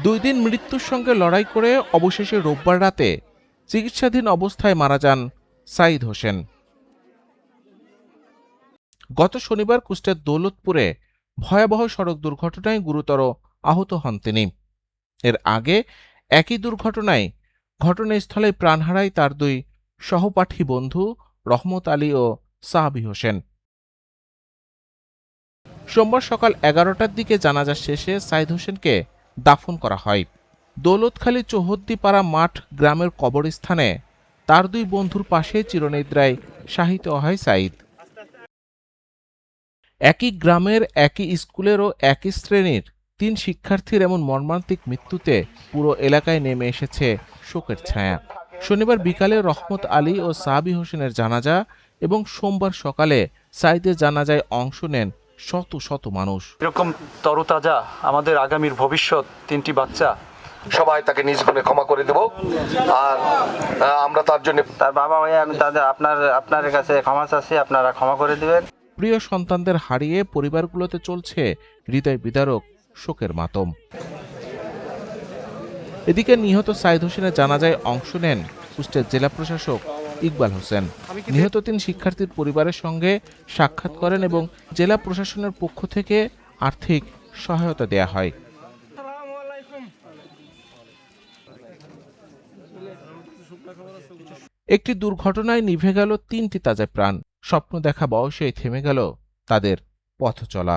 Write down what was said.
2 দিন মৃত্যুর সঙ্গে লড়াই করে অবশেষে রোববার রাতে চিকিৎসাধীন অবস্থায় মারা যান সাঈদ হোসেন। গত শনিবার কুষ্টিয়ার দৌলতপুরে ভয়াবহ সড়ক দুর্ঘটনায় গুরুতর আহত হন তিনি। এর আগে একই দুর্ঘটনায় ঘটনাস্থলে প্রাণ হারায় তার 2 সহপাঠী বন্ধু রহমত আলী ও সাহাবী হোসেন। সোমবার সকাল 11টার দিকে জানাজা শেষে সাঈদ হোসেনকে দাফন করা হয়। দৌলতখালী চৌহদ্দিপাড়া মাঠ গ্রামের কবরস্থানে তার 2 বন্ধুর পাশে চিরনিদ্রায় শায়িত হয় সাঈদ। একই গ্রামের একই স্কুলের ও একই শ্রেণীর 3 শিক্ষার্থীর এমন মর্মান্তিক মৃত্যুতে পুরো এলাকায় নেমে এসেছে শোকের ছায়া। শনিবার বিকালে রহমত আলী ও সাহাবী হোসেনের জানাজা এবং সোমবার সকালে সাঈদের জানাজায় অংশ নেন শত শত মানুষ। এরকম তরতাজা আমাদের আগামীর ভবিষ্যৎ 3টি বাচ্চা, সবাই তাকে নিজ গুণে ক্ষমা করে দেব। আর আমরা তার জন্য, তার বাবা হয়ে আমি আপনার কাছে ক্ষমা চাচ্ছি, আপনারা ক্ষমা করে দিবেন। প্রিয় সন্তানদের হারিয়ে পরিবারগুলোতে চলছে হৃদয় বিদারক শোকের মাতম। এদিকে নিহত সাঈদ হোসেনের জানাজায় অংশ নেন কুষ্টিয়া জেলা প্রশাসক ইকবাল হোসেন। নিহত 3 শিক্ষার্থীর পরিবারের সঙ্গে সাক্ষাৎ করেন এবং জেলা প্রশাসনের পক্ষ থেকে আর্থিক সহায়তা দেয়া হয়। একটি দুর্ঘটনায় নিভে গেল 3টি তাজা প্রাণ। স্বপ্ন দেখা বয়সেই থেমে গেল তাদের পথ চলা।